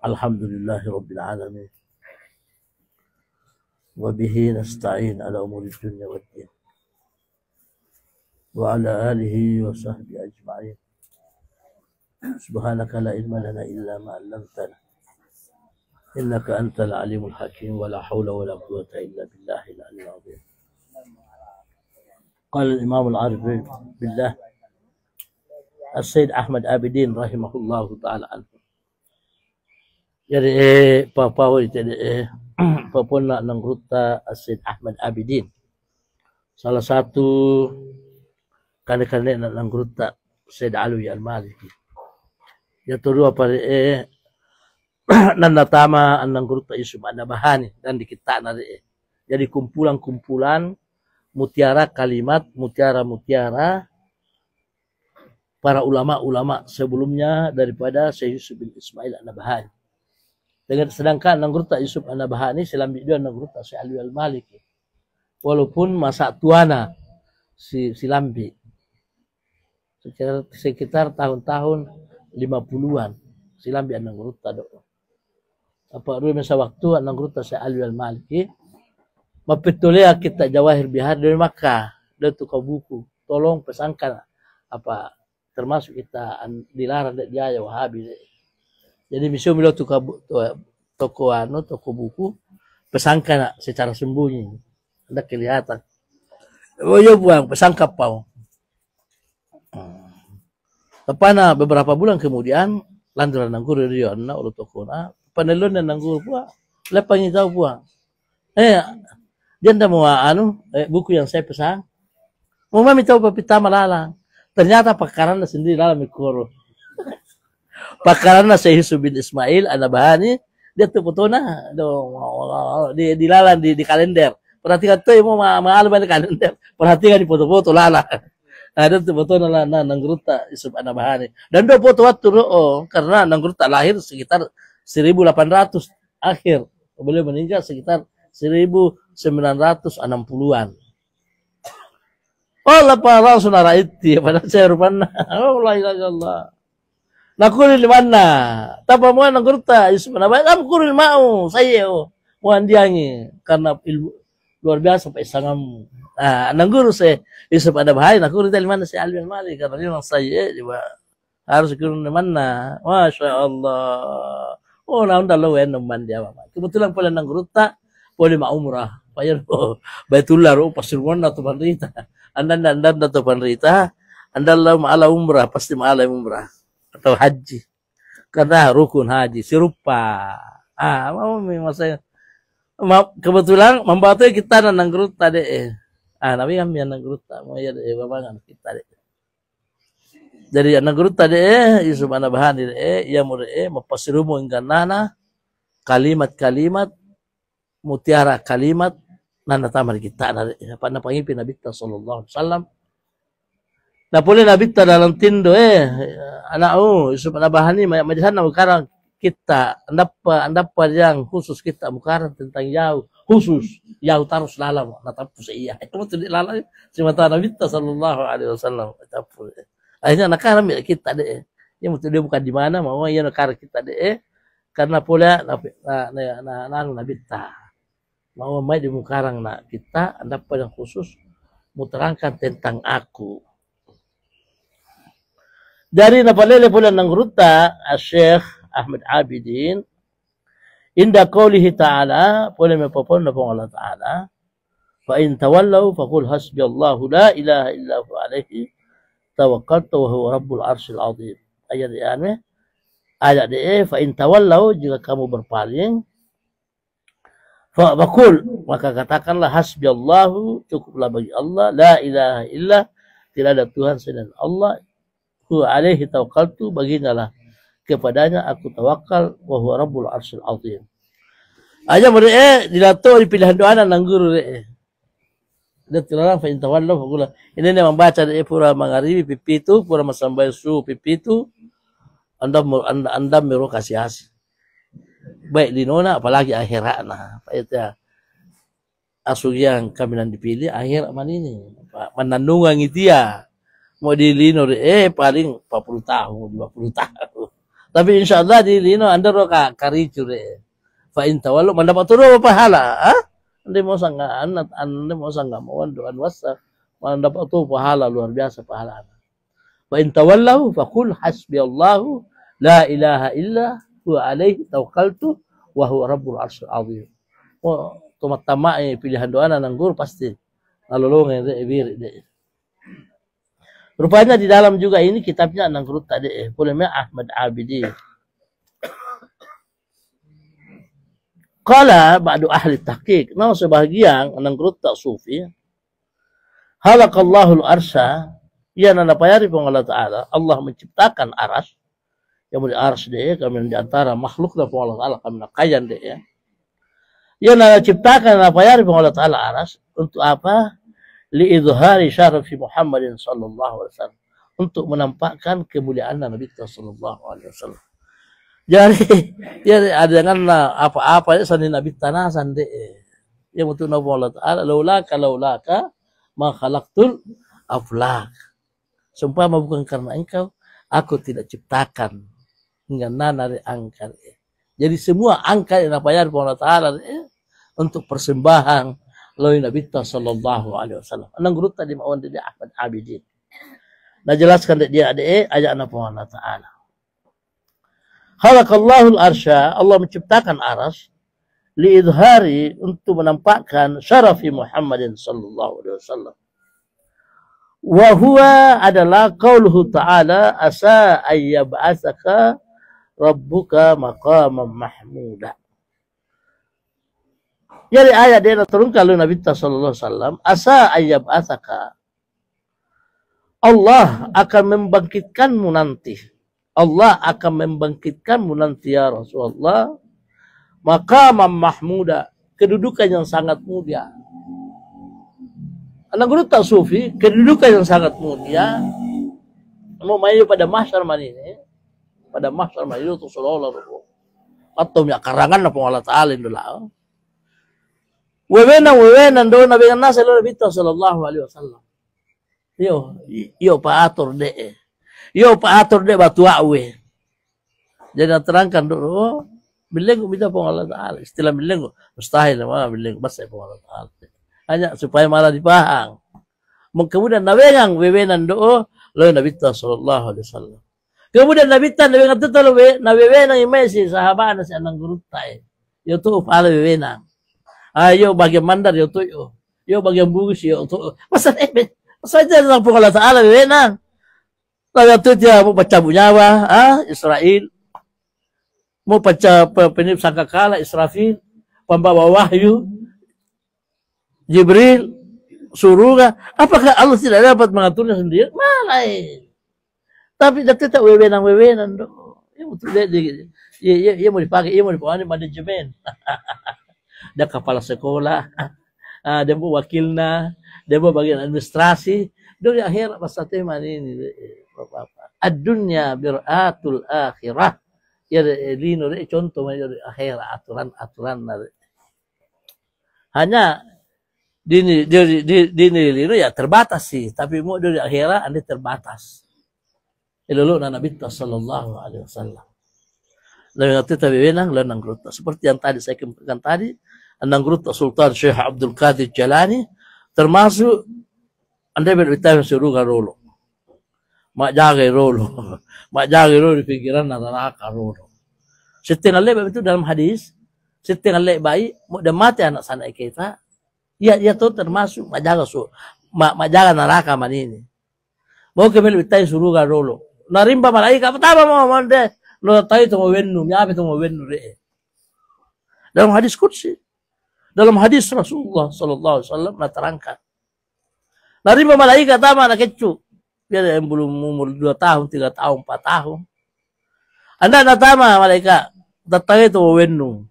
Alhamdulillahi Rabbil Alamin. Wa bihi nasta'in ala umuri dunya wad din. Wa ala alihi wa sahbihi ajma'in. Subhanaka la ilma lana illa ma 'allamtana. Innaka antal alimul hakim wa la hawla wa la quwwata illa billahil aliyyil 'azim. Qala al-Imam al-'Arif billah As-Sayyid Ahmad Abidin rahimahullahu ta'ala anhu. Jadi papaw itu papuna ng ruta As-Sayyid Ahmad Abidin. Salah satu kane-kane ng ruta Sayyid Alawi Al-Maliki. Yang kedua pada nanatama ang ruta Yusuf An-Nabhani dan dikita na jadi kumpulan-kumpulan mutiara kalimat, mutiara-mutiara para ulama-ulama sebelumnya daripada Syekh Yusuf bin Ismail An-Nabhani. Dengan sedangkan Nangruta Yusuf An-Nabhani selambi dia Nangruta Syekh Alawi Al-Maliki. Walaupun masa tuana si Lambi sekitar tahun-tahun 50-an si Lambi Nangruta do. Apa dulu masa waktu Nangruta Syekh Alawi Al-Maliki mapitulea kita Jawahir Bihar dari Makkah dan tukar buku. Tolong pesankan apa termasuk kita dilarang dia Wahabi. Jadi misalnya toko buku pesankan secara sembunyi. Anda kelihatan. Oh ya buang pesangka pau. Tapana beberapa bulan kemudian lantaran nanggur dia na ulo toko na panelon na nanggur pua lepangnya jauh buang. Dia ndak mau buku yang saya pesan. Mau mami tahu papita malalang. Ternyata pakaran sendiri dalam mikro. Pakaran Syekh Yusuf bin Ismail An-Nabhani dia tuh fotona di lalan di kalender. Perhatikan tuh mau mahal banget kalender. Perhatikan di foto-foto lala. Ada tuh foto na Nangruta Yusuf An-Nabhani. Dan do foto waktu karena Nangruta lahir sekitar 1800 akhir. Beliau meninggal sekitar 1960-an. Oh, lapar langsung naraiti pada saya rupanya. Oh, la ilaha illallah. Nakurin di mana? Tapa mo Nangruta Yusuf An-Nabhani, aku kurin mau saya mau andiangi karena ilmu luar biasa Pak Isangam. Nangguru saya Yusuf An-Nabhani, nakurin di mana saya Alawi Al-Maliki karena dia saya juga harus kurin di mana. Masya Allah. Oh, naon dalau enom dia Mama. Kebetulan pala Nangruta boleh mau umrah. Payah Baitullah pasirwan atau pemerintah. Anda atau pemerintah, Anda maala umrah pasti maala umrah atau haji. Karena rukun haji serupa. Mau saya kebetulan membantu kita Nangruta deh. Tapi kami Nangruta mau ya babangan kita deh. Dari Nangruta deh Yusuf An-Nabhani deh ia mau mapasirumo ingganana kalimat-kalimat mutiara kalimat nana tamar kita apa na pangipin Nabi sallallahu alaihi wasallam. Na puli Nabi dalam tindo anak Yusuf An-Nabhani majahan na mukarang kita andapa yang khusus kita mukarang tentang jauh khusus jauh tarus lalam natapus iya itu betul lalam semata Nabi sallallahu alaihi wasallam tapus akhirnya nakaram kita deh yang betul dia bukan di mana mau ya nakar kita deh karena pula Nabi mau mai di mukarang nak kita anda yang khusus muterangkan tentang aku. Dari napalele pula Nangruta Syekh Ahmad Abidin inda qaulihi ta'ala pula mapapon na pong Allah ta'ala fa in tawallaw faqul hasbiyallahu la ilaha illa hu alaihi tawakkaltu wa huwa rabbul arsyil azim. Ayat ini ayat fa in tawallaw jika kamu berpaling Fakul maka katakanlah hasbiyallahu cukuplah bagi Allah la ilaha illa tidak ada Tuhan selain Allah hu alaihi tawakkaltu baginya lah kepadanya aku tawakal wa huwa rabbul arsyil azim. Aja mure dilato di pilihan doa nangguru dia terang fa intawallahu fakul ini membaca pura mangaribi pipitu pura masambai su pipitu anda mero kasih hasil baik di nona apalagi akhirat nah itu asuk yang kami nanti dipilih akhir aman ini menandungan itu ya mau dilino paling 40 tahun 50 tahun Tapi insyaallah di lino anda roka karicu de. Fa in tawallu mendapat turu pahala, ah? Anda mau sangga anak, anda mau sangga mau doan wasa, mendapat tu pahala luar biasa pahala. Fa in tawallahu faqul hasbiyallahu la ilaha illa huwa alaihi tawakkaltu wa huwa rabbul arsyil azim. Oh, tumat-tamak pilihan doa nang guru pasti nalolong de bir de. Rupanya di dalam juga ini kitabnya nang guru tadi punya Ahmad Abidi. Qala ba'du ahli tahqiq, nama sebahagian nang guru tak sufi. Halaqallahu al-arsha, ia nana payari pun Allah Ta'ala, Allah menciptakan aras, yang boleh aras dia, kami di antara makhluk dan pun Allah Ta'ala, kami nakayan dia. Ia nana ciptakan nana payari pun Allah Ta'ala aras, untuk apa? Li'idhari syarafi Muhammadin sallallahu alaihi wasallam, untuk menampakkan kemuliaan Nabi kita sallallahu alaihi wasallam. Jadi, ya ada dengan apa-apa ya sani Nabi tanasan deh. Yang untuk Nabi Allah Ta'ala, laulaka ma khalaqtul aflak. Sumpah bukan karena engkau, aku tidak ciptakan hingga nanari angkat. Jadi semua angkat yang apa ya Allah Ta'ala untuk persembahan lalu Nabi sallallahu alaihi wasallam. Anang guru tadi mawan dia Ahmad Abidin. Nah jelaskan dia ada ajak anak Allah Ta'ala. Khalaqallahu al-arsha, Allah menciptakan aras liidhari untuk menampakkan syarafi Muhammadin sallallahu alaihi wasallam. Wa huwa adalah qauluhu ta'ala asa ayyab'atsaka rabbuka maqaman mahmuda. Jadi ayat dia turunkan oleh Nabi sallallahu alaihi wasallam, asa ayyab'atsaka, Allah akan membangkitkanmu nanti. Allah akan membangkitkanmu nanti ya Rasulullah maqaman mahmuda, kedudukan yang sangat mulia. Anak guru tak sufi, kedudukan yang sangat mulia. Mau main pada mahsyar ini, pada mahsyar itu sallallahu alaihi atau ya karangan apa Allah Ta'ala indolah. Wewenan do nabi kan nasa Nabi sallallahu alaihi wasallam. Yo paatur de. Yo paatur de batu awe. Jadi terangkan dulu, bilengu bisa pun Allah Ta'ala. Istilah bilengu mustahil mana bilengu bahasa pun Allah Ta'ala. Hanya supaya malah dipaham. Kemudian nawengang wewenan do lalu Nabi sallallahu alaihi wasallam. Kemudian Nabi nawengang tu nawengang imesi sahabat si anang guru tai. Yo tu pala wewenang. Ayo bagian mandar yo tu yo bagian bugis yo tu. Masa saja tentang pun Allah Ta'ala wewenang. Lalu tu dia mau baca bunyawa, Israel. Mau baca penip sangkakala Israfil, pembawa wahyu, Jibril, surga. Apakah Allah tidak dapat mengaturnya sendiri? Malai. Tapi dia tak wewenang doh. Ya betul dia mau dipakai, dia mau dipakai manajemen. Dia kepala sekolah, dia mau wakilna, dia mau bagian administrasi. Dari akhirat pas tema ini. Ad-dunya bir'atul akhirah. Ya dino contoh dari akhirat aturan hanya dini ya terbatas sih, tapi mau dari akhirat anda terbatas. Lalu Nabi sallallahu alaihi wasallam. Lalu nanti tapi benang lalu nanggrut seperti yang tadi saya kembangkan tadi, nanggrut Sultan Syekh Abdul Qadir Jalani termasuk anda berbicara suruh rolo. Mak jaga rolo di pikiran neraka rolo. Setengah lek itu dalam hadis, setengah lek bayi mau dah mati anak sanak kita, ya tu termasuk mak jaga neraka man ini. Mau kembali bitai suruh rolo. Narimba malaikat pertama mau mande, lo tahu itu mau wennu, nyape itu mau wennu re. Dalam hadis qudsi, dalam hadis Rasulullah sallallahu alaihi wasallam terangkan. Narimba malaikat pertama anak kecil. Dia yang belum umur 2 tahun, 3 tahun, 4 tahun. Anda natama malaikat, datang itu wennu.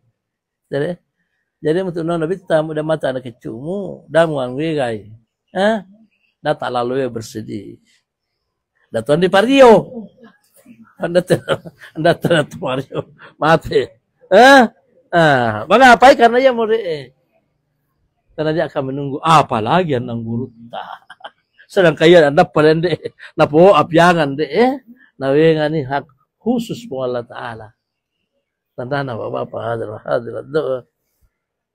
Jadi untuk Nabi tamu dah mata anak kecilmu, dah muang wegai. Dah tak lalu bersedih. Dah tuan di Pario. Anda tak Pario. Mati. Bagaimana apa? Karena dia mau karena dia akan menunggu apa lagi yang guru sedang kaya anda palende napo apyangan de nawengan ni hak khusus pun Allah Ta'ala. Tandana bapak hadirat doa.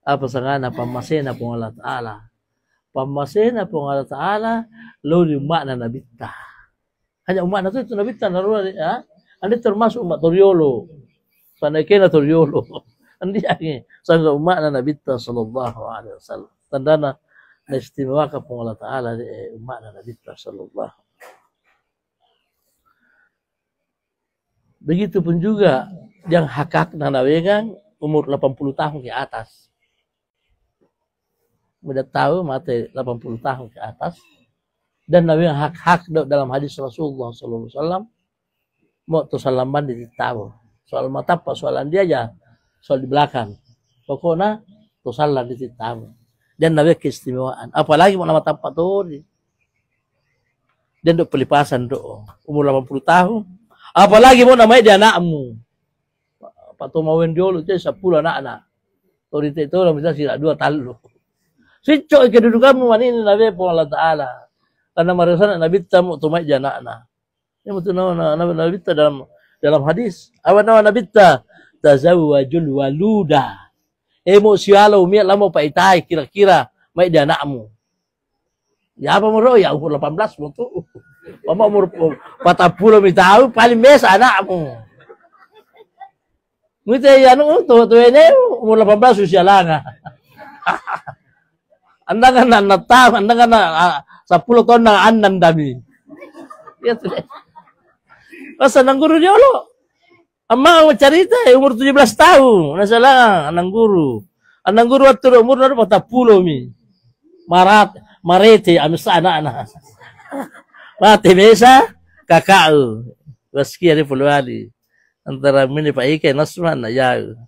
Apa sangana pamasena pun Allah Ta'ala. Pamasena pun Allah Ta'ala lalu makna nabita. Hanya umat itu nabita naruh ya. Anda termasuk umat Toriolo. Sanakena Toriolo. Andi yang sangga umat nabita sallallahu alaihi wasallam. Tandana istimewa pun Allah Ta'ala umat nabita sallallahu. Begitupun juga yang hak-hak nawegang umur 80 tahun ke atas. Udah tahu mati 80 tahun ke atas. Dan nawegang hak-hak dalam hadis Rasulullah SAW. Mau tu salaman ditahu. Soal mata apa soalan dia aja. Soal di belakang. Pokoknya tu salam ditahu. Dan nawegang keistimewaan. Apalagi mau nama tempat tu. Dan duk pelipasan duk. Umur 80 tahun. Apalagi mau namanya dia anakmu. Pak Tomawen dulu jadi 10 anak-anak. Torite itu lah bisa sila 2 talu. Sicok kedudukanmu ini nabi pun Allah Ta'ala. Karena mereka nabi tamu tumai dia anak-anak. Ini betul nabi dalam hadis. Apa nama nabi ta? Tazawwajul waluda. Emosialo miat lama pak itai kira-kira mai dia anakmu. Ya apa moro ya umur 18 betul. Mama umur 40 tahun paling biasa anakmu. Ngite anu tuh ini umur 18 usia langa. Anda kan anak tahu, anda kan 10 tahun na anan dami. Ya tuh. Pas anang guru dia lo. Amma mau cerita umur 17 tahun, nasalah anang guru. Anang guru waktu umur 40 mi. Marete amsa anak-anak. Mati biasa kakak waski hari puluhan antara mini Pak Ike Nasman na jauh.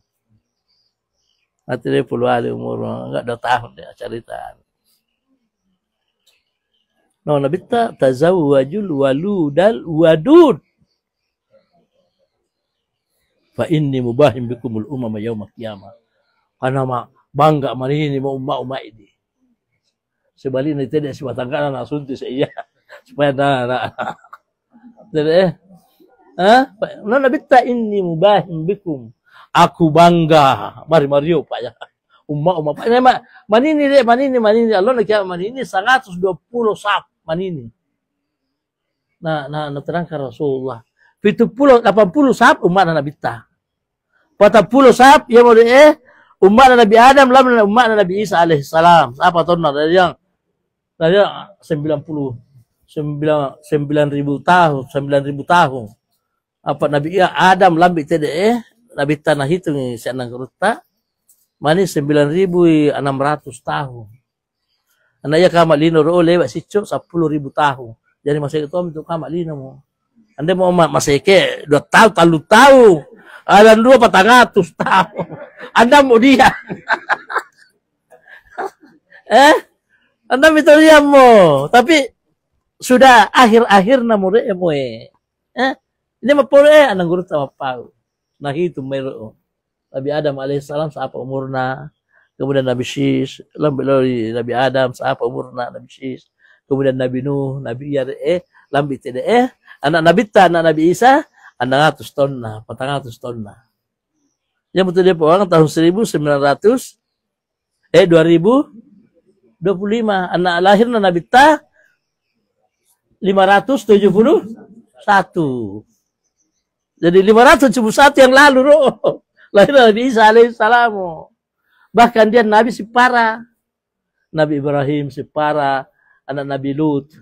Mati dia puluhan umur enggak 2 tahun dia cerita. No nabita tazawwajul waludal wadud. Fa inni mubahim bikumul umama yaumil qiyamah. Karena bangga mari ini mau umat ini. Sebaliknya tidak sebatangkan anak sunti saya. Supaya jadi nona bitta inni mubahim bikum. Aku bangga. Mari pak ya. Umma pak. Manini deh, manini. Allah nak kira manini 120 sab manini. Nah terangkan Rasulullah. 80 sab umat Nabi bitta. 40 sab ya mau umat Nabi Adam lawan umat Nabi Isa alaihissalam. Apa tahun dari yang 9.000 tahun. Apa Nabi Adam lambi TDE, Nabi tanah hitung saya nang ruta, manis 9.600 tahun. Anaknya kamak lino ro lewat sicuk 10.000 tahun. Jadi masa itu untuk kamak lino mo. Anda mau masa ke 2 tahun, 3 tahun. Ada 400 tahun. Anda mau dia. Anda minta dia mo, tapi sudah akhir-akhir namure emoe. Ini mapore anang guru sama pau. Nah itu mero. Nabi Adam alaihissalam siapa umurna. Kemudian Nabi Syis, Nabi Adam siapa umurna Nabi Syis. Kemudian Nabi Nuh, Nabi lambi TDE, anak Nabi Ta, anak Nabi Isa, 600 tahun na, 400 tahun na. Yang betul dia orang tahun 2025. Anak lahirna Nabi Ta 571. Jadi 571 yang lalu lahir Nabi Isa alaihissalam. Bahkan dia Nabi Sipara. Nabi Ibrahim Sipara, anak Nabi Lut.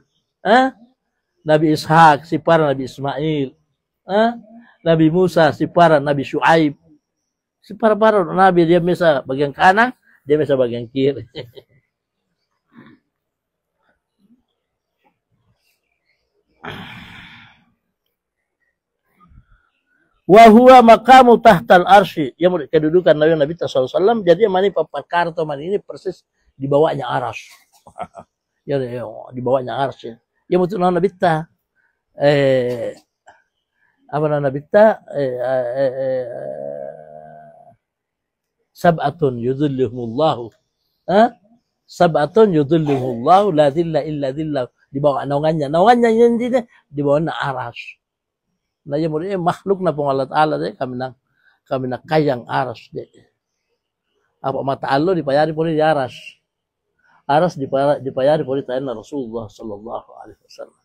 Nabi Ishak Sipara, Nabi Ismail. Nabi Musa Sipara, Nabi Syuaib. Sipara-para Nabi dia bisa bagian kanan, dia bisa bagian kiri. Wa huwa maqamu tahtal arsy, yang kedudukan Nabi SAW. Jadi mani perkara atau mani ini persis di bawahnya arsy. Ya di bawahnya arsy. Ya betul Nabi ta apa Nabi ta sab'atun yudhilluhumullahu. Sab'atun yudhilluhumullahu la dhilla illa dhillah. Di bawah naungannya. Naungannya ini di bawah arsy. Na ya mo makhluk na pong Allah Ta'ala de kami na kayang aras de. Apa mata Allah dipayari po di aras. Aras dipayari po di tayo na Rasulullah sallallahu alaihi wasallam.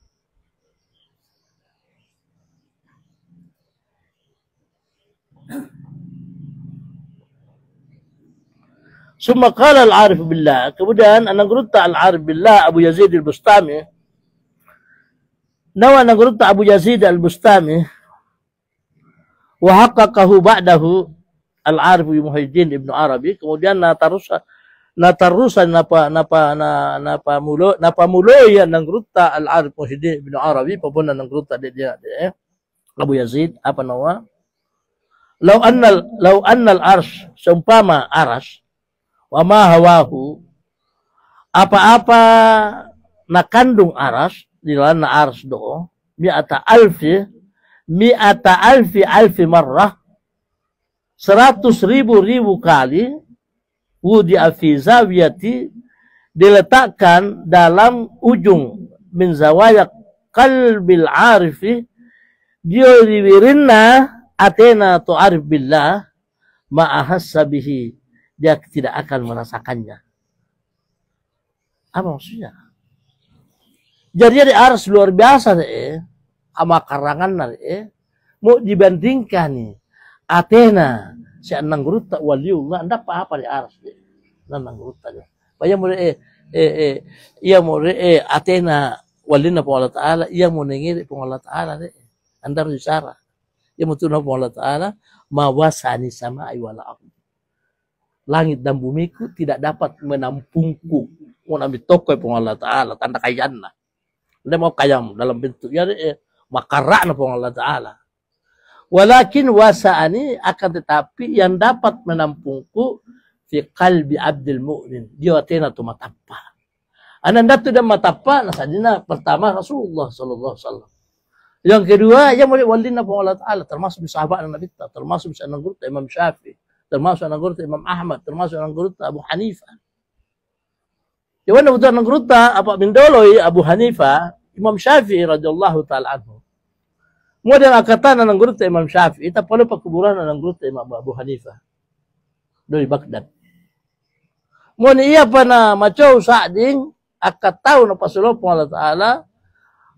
Summa qala al-arif billah. Kemudian nagurta al-arif billah Abu Yazid al-Bustami. Nawa nagurta Abu Yazid al-Bustami wa haqqaqahu ba'dahu al-arif Muhyiddin Ibn Arabi. Kemudian natarusan napamulo yan nagurta al-arif Muhyiddin Ibn Arabi papuna nagurta dia Abu Yazid apa nawa? Law anna al-arsh seumpama aras wa ma hawahu apa-apa nakandung aras di dalam aras do mi'ata alfi marrah 100.000 kali wudi'a fi zawiyati diletakkan dalam ujung min zawaya qalbil arifi dia diwirinna atena tu'arif billah ma'ahassa bihi dia tidak akan merasakannya. Apa maksudnya? Jadi ada ars luar biasa deh, sama karangan mau dibandingkan nih Athena si anang guruta waliullah anda apa di ars deh, anang guruta deh. Paya mau iya mau Athena walina po Allah Taala, iya mau nengiri po Allah Taala deh, anda bicara, iya mau tunang po Allah Taala mawasani sama wala aku. Langit dan bumiku tidak dapat menampungku. Mau ambil toko pun Allah Ta'ala. Tanda kayaan lah. Anda mau kayam dalam bentuk. Ya makarak pun Allah Ta'ala. Walakin wasa'ani akan tetapi yang dapat menampungku fi qalbi abdil mu'min. Dia Athena tu matapa. Ananda tu dan matapa. Nasadina pertama Rasulullah Sallallahu Alaihi Wasallam. Yang kedua, yang boleh walina pun Allah Ta'ala. Termasuk sahabat Nabi kita. Termasuk anak guru Imam Syafi'i. Termasuk anak guru Imam Ahmad, termasuk anak guru Abu Hanifah. Yang mana betul anak guru apa bindoloi Abu Hanifah, Imam Syafi'i radhiyallahu taala anhu. Kemudian angkatan anak guru Imam Syafi'i, tak perlu pekuburan anak guru Imam Abu Hanifah dari Baghdad. Kemudian ia pana macau sading akat tahu na pasulo Allah Taala.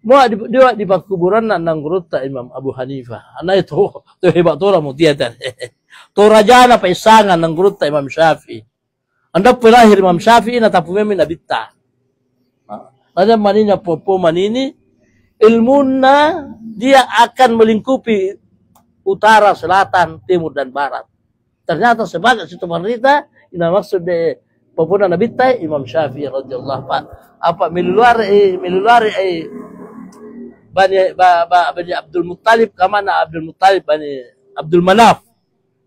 Mau di pekuburan anak guru Imam Abu Hanifah. Anak itu hebat orang mau tiada. Torajana pa isangan ng guru Imam Syafi'i. Anda pelahir Imam Syafi'i na tapumemi na bitta. Ada maninya popo manini ilmu na dia akan melingkupi utara, selatan, timur dan barat. Ternyata sebanyak situ berita ina maksud de popo na bitta Imam Syafi'i radhiyallahu apa milulari bani Abdul Muttalib kamana Abdul Muttalib bani Abdul Manaf.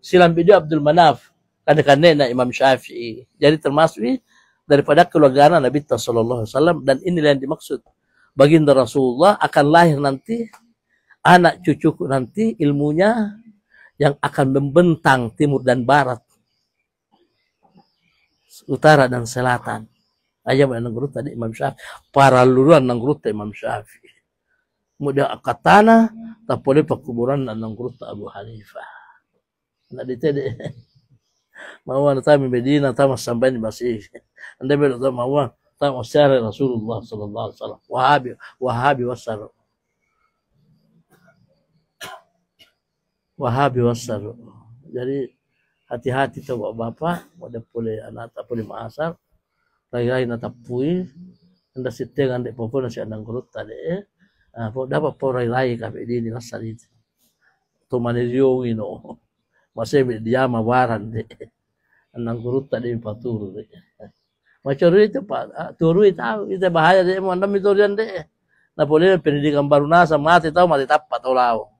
Silam video Abdul Manaf kadang-kadang Imam Syafi'i. Jadi termasuk daripada keluarga Nabi Sallallahu Alaihi Wasallam dan inilah yang dimaksud baginda Rasulullah akan lahir nanti anak cucuku nanti ilmunya yang akan membentang timur dan barat, utara dan selatan. Ayam yang guru tadi Imam Syafi'i, para luluan yang guru Imam Syafi'i. Kemudian akatana tak boleh pekuburan yang guru Abu Hanifah. Nak ditede mau anda Medina tahu sampai di masih anda belum mau tahu secara Rasulullah Sallallahu Alaihi Wasallam Wahabi wasar. Jadi hati-hati coba bapak mau boleh anak tak boleh maasar lagi nata pui anda siteng anda popon nasi andang kurut tadi dapat porai lagi kami ini nasar itu tu manerio ino masih dia mawaran deh, anak guru tadi paturu deh. Macam itu pak, turu itu bahaya deh, mau anda miturian deh. Nah boleh pendidikan baru nasa mati tahu mati tapat olau.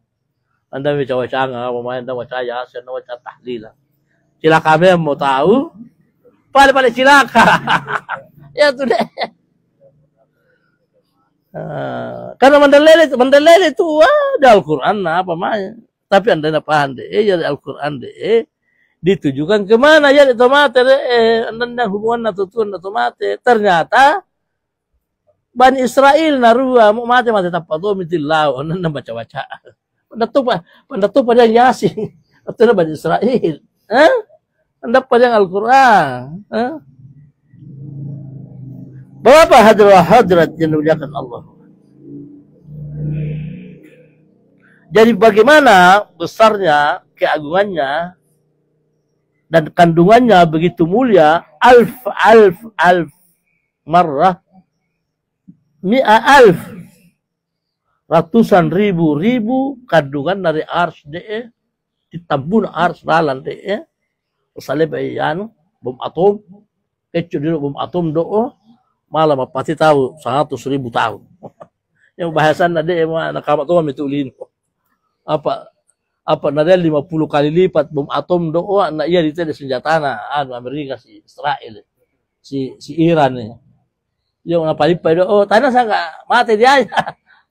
Anda bicara canga, pemain anda wacaya, saya wacaya tahlila. Cilaka mau tahu, paling cilaka. Ya tuh deh. Karena mendelele itu ada Al-Quran apa namanya. Tapi anda nak paham deh, ya Al-Quran deh, ditujukan kemana ya itu mate deh, anda hubungan natutun atau mate. Ternyata Bani Israel narua mau mate tapat tuh mitillau, anda baca. Pendato pada yang Yasin. Atau na Bani Israel. Pendapat pada yang Al-Quran. Bapak hadrat yang dimuliakan Allah. Jadi bagaimana besarnya, keagungannya, dan kandungannya begitu mulia, alf marrah, mi'a alf, ratusan ribu kandungan dari ars de, ditambun ars ralan de, usalib ayan, bom atom, kecu dulu bom atom do, malah pasti tahu 100.000 tahun. Yang bahasan ada yang nakamat tuh itu ulin. Apa nada 50 kali lipat bom atom doa na iya itu ada senjata Amerika si Israel si Iran nih. Yung napalipay do tanah sa mati dia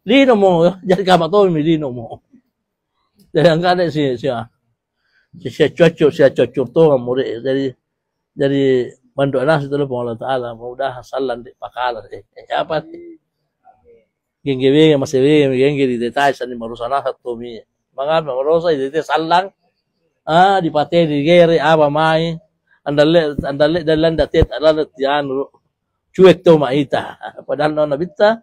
lino mo jadi kamat tuh lino mo. Jadi ang kada si cocok tuh muri jadi bantu anak itu Allah Taala mudah hasalan di pakala apa gengge masih gengge di detail sani marusana satu mi mga marosa di salang di pate di gere apa mai andale dalan datet alalat yan cuek to maita padahal no nabita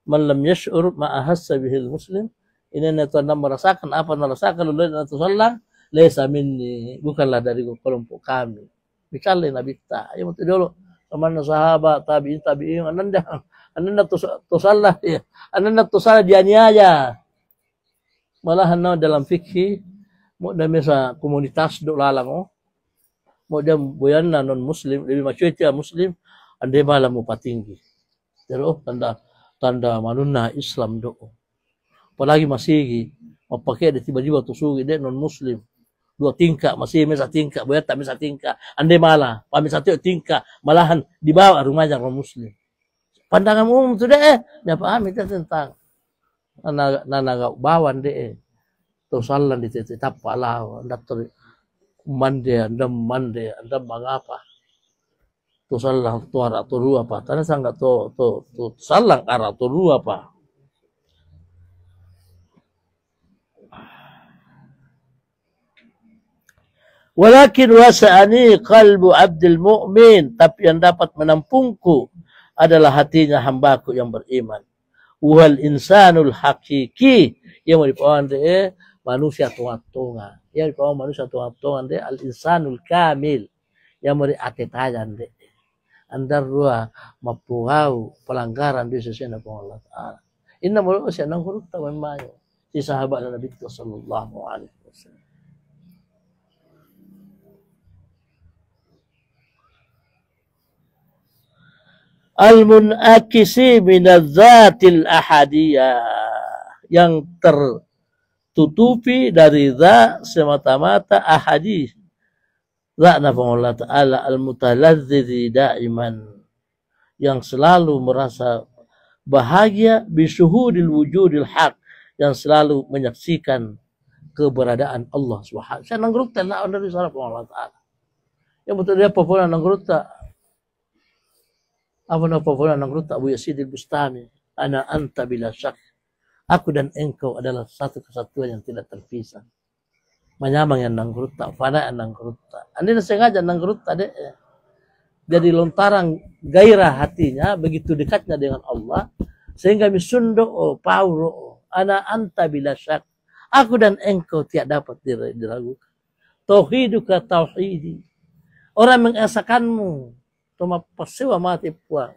man lam yash'ur ma ahassa bihi muslim inna tanam merasakan apa merasakan oleh itu salang laysa minni bukanlah dari kelompok kami bicara nabita ayo dulu teman sahabat tabi'in ananda tusallah ya ananda tusallah dianiaya malahan dalam fikih mau mesa komunitas do lalang mau dia boyanna non muslim lebih macuita muslim ande malam mo patinggi pero tanda manunna Islam do apalagi masih mapakai ada tiba-tiba tusugi dia non muslim 2 tingkah masih mesa tingkah boya tak mesa tingkah ande malah pami satu tingkah malahan dibawa rumahnya orang muslim pandangan umum itu deh dia paham itu tentang nanaga bawan deh to sallan di tetap pala dator mande anda mangapa to sallang to ara to ru apa tanah sangga to sallang ara to ru apa walakin wasa'ani qalbu abdul mu'min tapi yang dapat menampungku adalah hatinya hambaku yang beriman. Wal insanul hakiki yang dipawan de manusia tuatunga. Yang dipawan manusia tuatunga de al insanul kamil yang meri atetajan de. Andar rua mapugau pelanggaran di sisi Allah Taala. Inna mulu usia nang huruf ta mayo. Si sahabat Nabi sallallahu alaihi wasallam. Al-munakisi minadzatil ahadiyah yang tertutupi dari zat semata-mata ahadi zat Allah Ta'ala al-mutaladzidhi daiman yang selalu merasa bahagia bisyuhudil wujudil haq yang selalu menyaksikan keberadaan Allah Subhanahu. Saya nanggruk telah dari Allah Ta'ala yang betul dia populer nanggruk apa nama populer nanggrut Abu Yazid al-Bustami ana anta bila syak aku dan engkau adalah satu kesatuan yang tidak terpisah menyamang yang nanggrut fana yang nanggrut anda sengaja nanggrut deh jadi lontaran gairah hatinya begitu dekatnya dengan Allah sehingga misundo pauro ana anta bila syak aku dan engkau tidak dapat diragukan tauhiduka tauhidi orang mengesakanmu mapasewa mati puang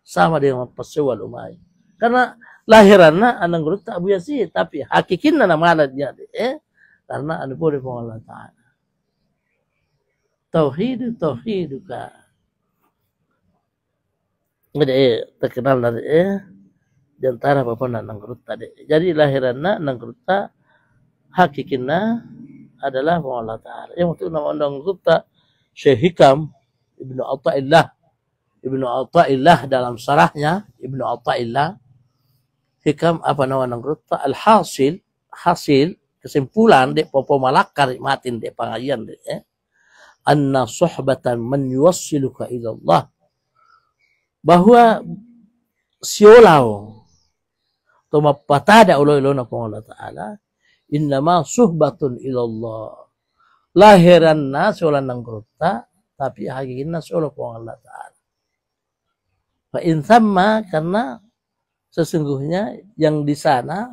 sama dengan mapasewa lumai karena lahiranna anang gurut Abu Yazid tapi hakikinna nama dia karena anu boleh Allah Taala tauhiduka jadi terkenal dari di antara bapak nang gurut tadi jadi lahiranna nang gurut hakikinna adalah Allah Taala yang untuk nama nang gurut Syekh Hikam Ibnu Athaillah dalam sarahnya Ibnu Athaillah hikam apa nama nanggrutta hasil kesimpulan dek popo malakar matin dek pengajian dek anna suhbatan man yuwassiluka ila Allah bahwa siolau to mapatada ulo na Allah Taala Innama suhbatun ilallah. Lahiranna solan nang gruta, tapi hakikina solan po Allah Ta'ala. Fa in thamma, karena sesungguhnya yang di sana,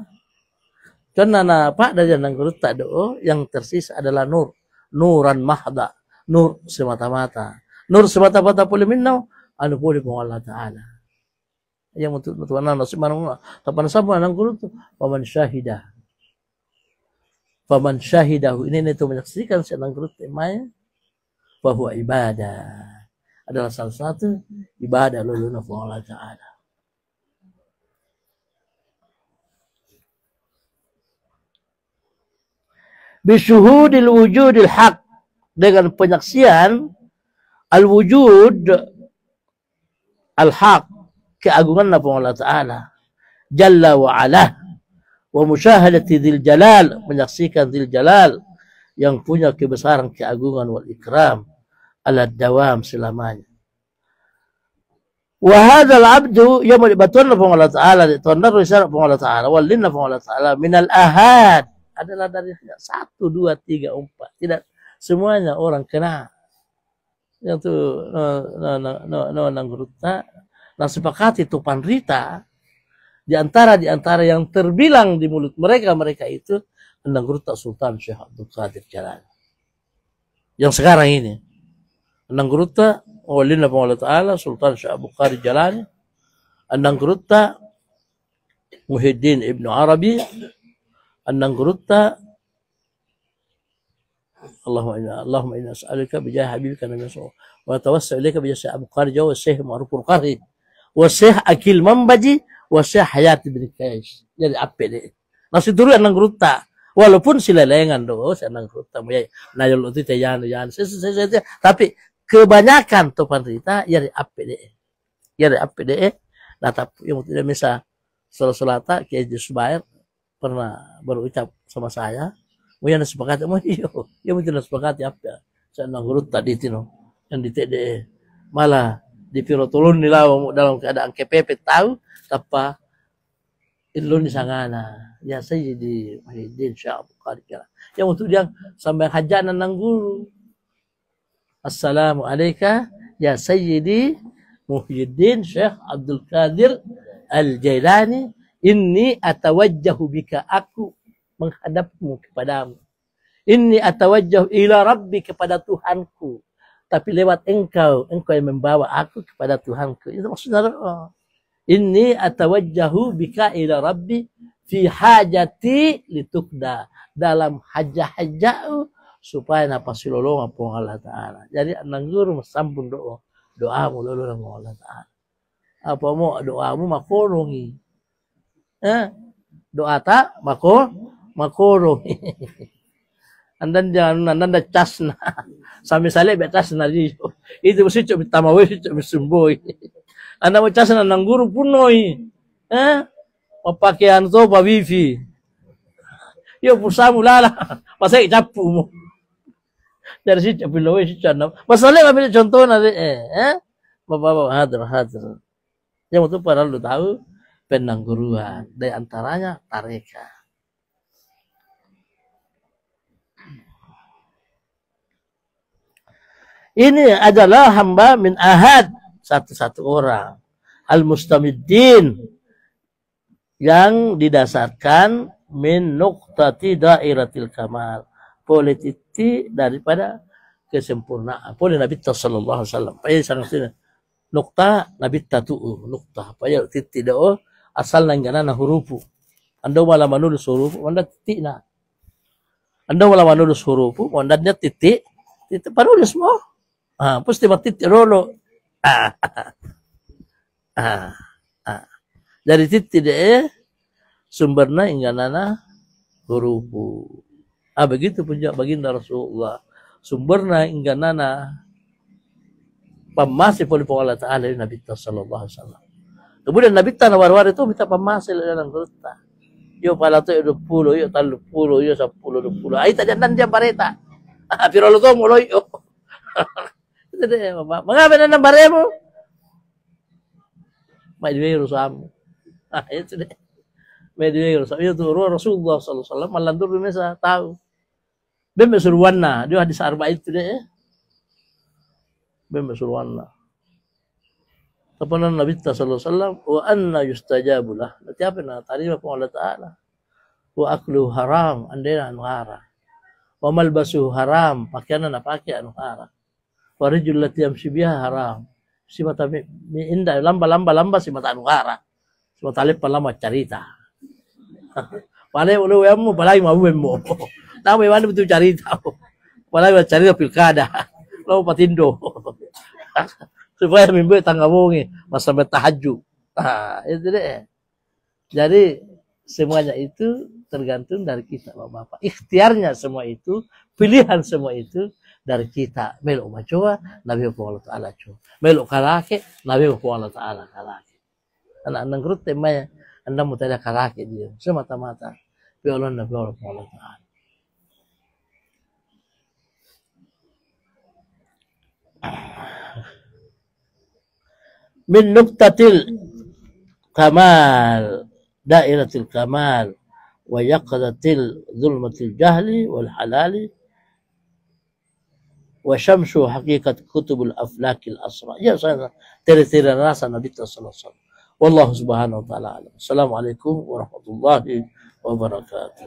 karena pak dari nang gruta do, yang tersisa adalah nur, nuran mahda, nur semata-mata. Nur semata-mata boleh minau, anu boleh po Allah Ta'ala. Yang untuk tuan nasi manung, tapan sama nang gruta, paman syahidah. Faman syahidahu, ini itu menyaksikan senang gerut temanya bahwa ibadah adalah salah satu ibadah luluna Allah Ta'ala. Bisyuhudil wujudil haq, dengan penyaksian al-wujud al-haq, keagungan Allah Ta'ala Jalla wa ala, wa musyahadati dzil jalal, menyaksikan dzil jalal yang punya kebesaran, keagungan wal ikram ala dawam selamanya. Wa hadzal abdu yang batun Allah Ta'ala, ditondar risalah Allah Ta'ala, walinna Allah Ta'ala minal ahad, adalah dari 1, 2, 3, 4, tidak semuanya orang kena yang tu nang gruta nang sepakati tu panrita di antara yang terbilang di mulut mereka itu nang gruta Sultan Syekh Abdul Qadir Jalani yang sekarang ini, nang gruta walina Allah Ta'ala Sultan Syekh Abdul Qadir Jalani, nang gruta Muhyiddin Ibnu Arabi, nang gruta Allahumma inna as'aluka bijah habibika nabi sallallahu wa tawassul ilaika bijah Syekh Abdul Qadir Jawa Syekh Ma'ruful Qarhi wa Syekh Akil Mambaji wa Syekh Hayat bin Qais. Jadi apa deh? Nasi dulu nang gruta walaupun silelengan do nang gruta moy nayol itu tayan tapi kebanyakan tu panrita ya apa deh? Ya apa deh? Nah tapi yang tidak bisa selata Kiai Jusbair pernah berucap sama saya, "Moy na sepakat mo iyo." Ya mungkin sepakat apa? Sa nang gruta di tino yang di TDE. Malah di pirotulun nila dalam keadaan kepepet tahu tapa ilun di sangana ya Sayyidi Muhyiddin Syekh Abdul Qadir yang untuk dia sampai hajanan nang guru, assalamu alayka ya Sayyidi Muhyiddin Syekh Abdul Qadir Al-Jailani, inni atawajjahu bika, aku menghadapmu kepadamu, inni atawajjahu ila rabbi, kepada Tuhanku, tapi lewat engkau yang membawa aku kepada Tuhanku. Itu maksudnya inni atawajjahu bika ila rabbi fi hajati litukda, dalam hajah-hajau supaya napa silolong apa Allah Ta'ala. Jadi nang guru sampun doamu lolong Allah Ta'ala. Apa mau doamu makorongi. Doa tak makorongi. Andan jangan anda casna. Sampai sale betasna di. Itu mesti coba tamawe coba sumboy. Anda mau casna nang guru punoi. Pakaian to pa wifi. Yo pusamu lala. Pasai capu mo. Dari situ bilowe si cana. Pasale ambil contoh nanti Bapak hadir. Yang itu pada lu tahu penangguruan, dari antaranya tareka. Ini adalah hamba min ahad, satu-satu orang. Al-mustamiddin, yang didasarkan min nuqtati dairatil kamal, polititi daripada kesempurnaan. Boleh Nabi sallallahu alaihi wasallam. Payah sangat nukta Nabi tatu nukta. Payah titik dah asal nanggana hurufu. Anda malah menulis hurufu, anda titik na. Anda malah menulis hurufu, anda titik penulis mo. Pasti titik rolo. Dari titik deh sumbernya ingganana hurufu. Begitu pun baginda Rasulullah. Sumbernya ingganana pemasil oleh Allah Ta'ala Nabi sallallahu alaihi wasallam. Kemudian Nabi nawar-war itu minta pemasil dalam kereta. Yo pala to 20, yo 30, yo 10, 20. Ai tadi nan dia bareta. Pero lo to muloy. Itu deh, Bapak. Mengapa nan baremo? Mai diwe rusamu. Itu deh. Media itu Rasulullah sallallahu alaihi wasallam malantur mesa tahu. Bembe suruwanna, dia hadis arba itu deh. Bembe suruwanna. Tapanan Nabi sallallahu alaihi wasallam wa anna yustajabu lah. Nanti apa na tadi apa Allah Taala. Wa aklu haram, andena anu haram. Wa malbasu haram, pakaian na pakai anu haram. Wa rijul lati yamshi biha haram. Si mata mi indah lamba si mata anu haram. Si mata lepa lama cerita. Wale ulu yamu balai mau bemmo. Tahu mana betul cerita. Balai cerita pilkada. Lalu patindo. Supaya mimpi tangga bongi masa tahajud. Nah, itu deh. Jadi semuanya itu tergantung dari kita, Bapak. Ikhtiarnya semua itu, pilihan semua itu dari kita. Melok macoba, Nabi Allah Taala coba. Melok kalake, Nabi Allah Taala kalake. Anak-anak kerut temanya, anda mau tanya kalake dia, semata-mata. Allah Nabi Allah Taala. Min nuktatil kamal, dairatil kamal, wa yaqadatil zulmatil jahli wal halali, wa syamsu haqiqat kutubul aflakil asra. Ya saya teri-teri rasa Nabi sallallahu alaihi wasallam. Wallahu subhanahu wa ta'ala alam. Assalamualaikum warahmatullahi wabarakatuh.